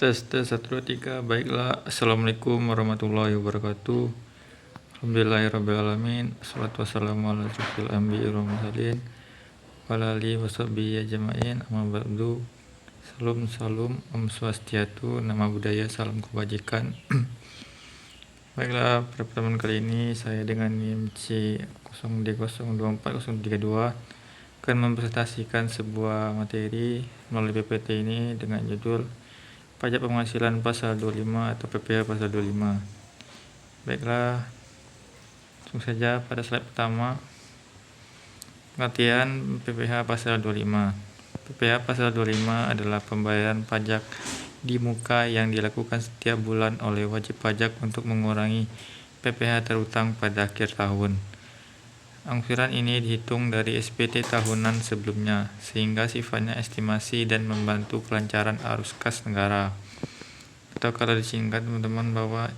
Tes tes 1 2 3. Baiklah, assalamualaikum warahmatullahi wabarakatuh. Alhamdulillahirrabbilalamin. Assalatu wassalamu ala asyrofil anbiya'i wal mursalin wa ala alihi washabbihi ajma'in. Amma ba'du. Salam Om Swastiatu, nama budaya, salam kebajikan. Baiklah, pada pertemuan kali ini saya dengan NIM C0D024032 akan mempresentasikan sebuah materi melalui PPT ini dengan judul Pajak Penghasilan Pasal 25 atau PPh Pasal 25. Baiklah, langsung saja pada slide pertama. Pengertian PPh Pasal 25. PPh Pasal 25 adalah pembayaran pajak di muka yang dilakukan setiap bulan oleh wajib pajak untuk mengurangi PPh terhutang pada akhir tahun. Angsuran ini dihitung dari SPT tahunan sebelumnya, sehingga sifatnya estimasi dan membantu kelancaran arus kas negara. Atau kalau disingkat teman-teman bahwa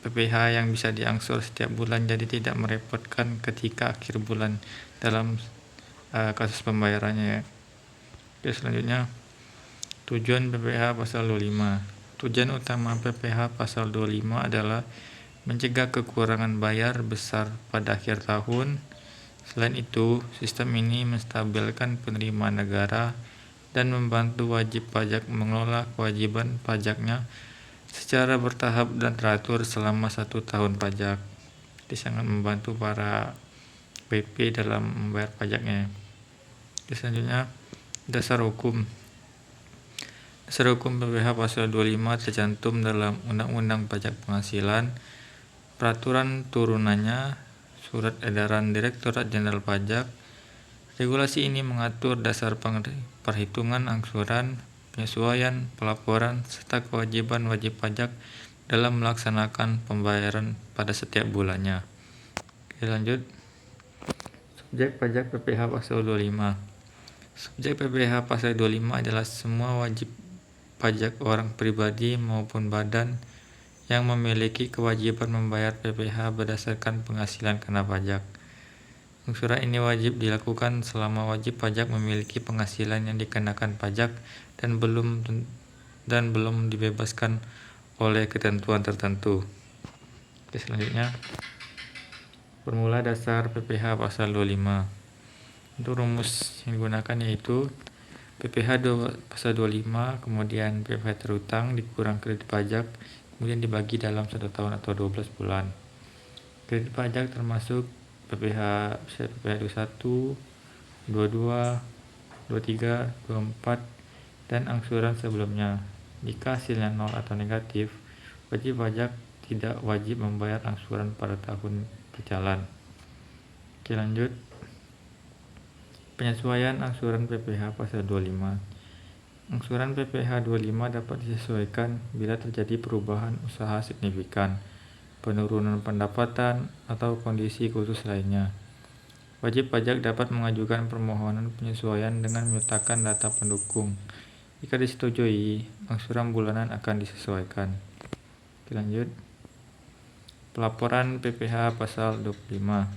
PPh yang bisa diangsur setiap bulan, jadi tidak merepotkan ketika akhir bulan dalam kasus pembayarannya ya. Oke, selanjutnya tujuan PPh Pasal 25. Tujuan utama PPh Pasal 25 adalah mencegah kekurangan bayar besar pada akhir tahun. Selain itu, sistem ini menstabilkan penerimaan negara dan membantu wajib pajak mengelola kewajiban pajaknya secara bertahap dan teratur selama 1 tahun pajak. Ini sangat membantu para WP dalam membayar pajaknya. Selanjutnya, dasar hukum. Dasar hukum PPh Pasal 25 tercantum dalam Undang-Undang Pajak Penghasilan, peraturan turunannya, surat edaran Direktorat Jenderal Pajak. Regulasi ini mengatur dasar perhitungan angsuran, penyesuaian, pelaporan, serta kewajiban wajib pajak dalam melaksanakan pembayaran pada setiap bulannya. Oke, lanjut. Subjek pajak PPh Pasal 25. Subjek PPh Pasal 25 adalah semua wajib pajak orang pribadi maupun badan yang memiliki kewajiban membayar PPh berdasarkan penghasilan kena pajak. Angsuran ini wajib dilakukan selama wajib pajak memiliki penghasilan yang dikenakan pajak dan belum dibebaskan oleh ketentuan tertentu. Oke, selanjutnya formula dasar PPh Pasal 25. Untuk rumus yang digunakan yaitu PPh Pasal 25 kemudian PPh terhutang dikurang kredit pajak kemudian dibagi dalam 1 tahun atau 12 bulan. Kredit pajak termasuk PPh 21, 22, 23, 24, dan angsuran sebelumnya. Jika hasilnya nol atau negatif, wajib pajak tidak wajib membayar angsuran pada tahun berjalan. Oke, lanjut. Penyesuaian angsuran PPh Pasal 25. Angsuran PPh 25 dapat disesuaikan bila terjadi perubahan usaha signifikan, penurunan pendapatan, atau kondisi khusus lainnya. Wajib pajak dapat mengajukan permohonan penyesuaian dengan menyertakan data pendukung. Jika disetujui, angsuran bulanan akan disesuaikan. Oke, lanjut. Pelaporan PPh Pasal 25.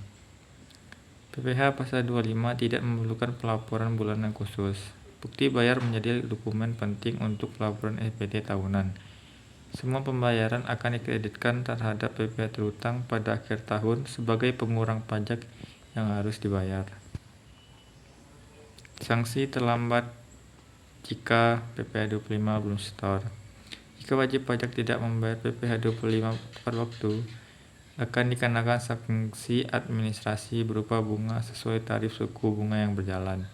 PPh Pasal 25 tidak memerlukan pelaporan bulanan khusus. Bukti bayar menjadi dokumen penting untuk pelaporan SPT tahunan. Semua pembayaran akan dikreditkan terhadap PPh terhutang pada akhir tahun sebagai pengurang pajak yang harus dibayar. Sanksi terlambat jika PPh 25 belum setor. Jika wajib pajak tidak membayar PPh 25 tepat waktu, akan dikenakan sanksi administrasi berupa bunga sesuai tarif suku bunga yang berjalan.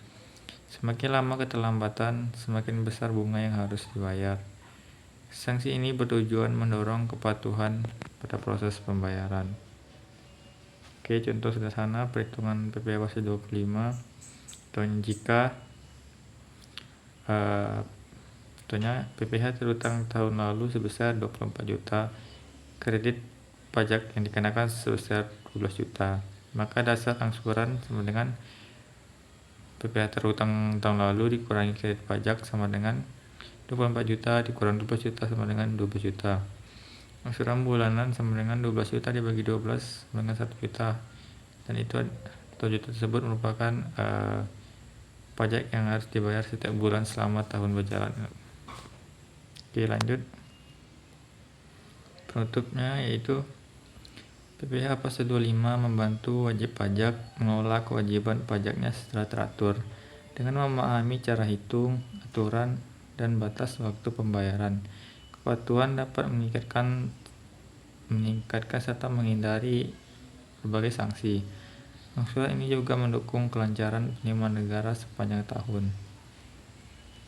Semakin lama keterlambatan, semakin besar bunga yang harus dibayar. Sanksi ini bertujuan mendorong kepatuhan pada proses pembayaran. Oke, contoh sederhana perhitungan PPh Pasal 25. Contohnya jika contohnya PPh terhutang tahun lalu sebesar 24 juta, kredit pajak yang dikenakan sebesar 12 juta, maka dasar angsuran sama dengan PPh terhutang tahun lalu dikurangi kredit pajak sama dengan 24 juta dikurang 12 juta sama dengan 12 juta. Angsuran bulanan sama dengan 12 juta dibagi 12 sama dengan 1 juta. Dan itu 1 juta tersebut merupakan pajak yang harus dibayar setiap bulan selama tahun berjalan. Oke, lanjut. Penutupnya yaitu PPh Pasal 25 membantu wajib pajak mengelola kewajiban pajaknya secara teratur dengan memahami cara hitung, aturan, dan batas waktu pembayaran. Kepatuhan dapat meningkatkan serta menghindari berbagai sanksi. Maksud ini juga mendukung kelancaran penerimaan negara sepanjang tahun.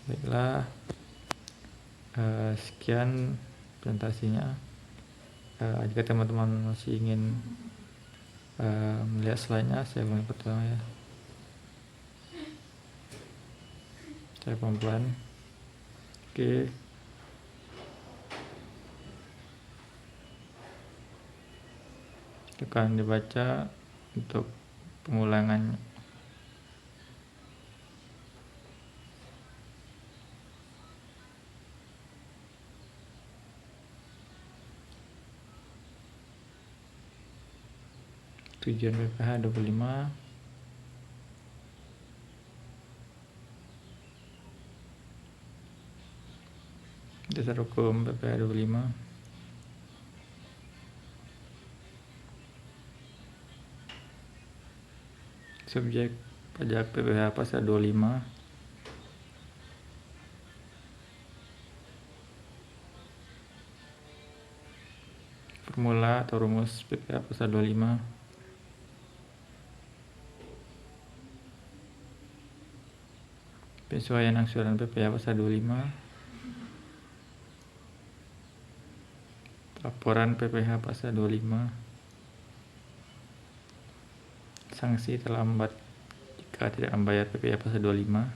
Baiklah, sekian presentasinya. Jika teman-teman masih ingin melihat slide-nya, saya ulangi pertama ya. Saya pelan-pelan. Oke. Akan dibaca untuk pengulangannya. Tujuan PPh 25 dasar hukum PPh 25 subjek pajak PPh Pasal 25 formula atau rumus PPh Pasal 25 penyesuaian angsuran PPh Pasal 25 laporan PPh Pasal 25 sanksi terlambat jika tidak membayar PPh Pasal 25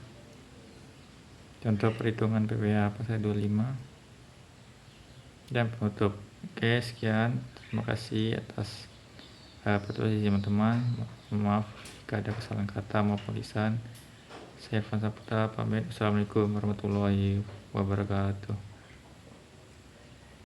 contoh perhitungan PPh Pasal 25 dan penutup. Oke, sekian, terima kasih atas partisipasi teman-teman. Maaf jika ada kesalahan kata maupun lisan. Saya Irfan Saputra pamit. Assalamualaikum warahmatullahi wabarakatuh.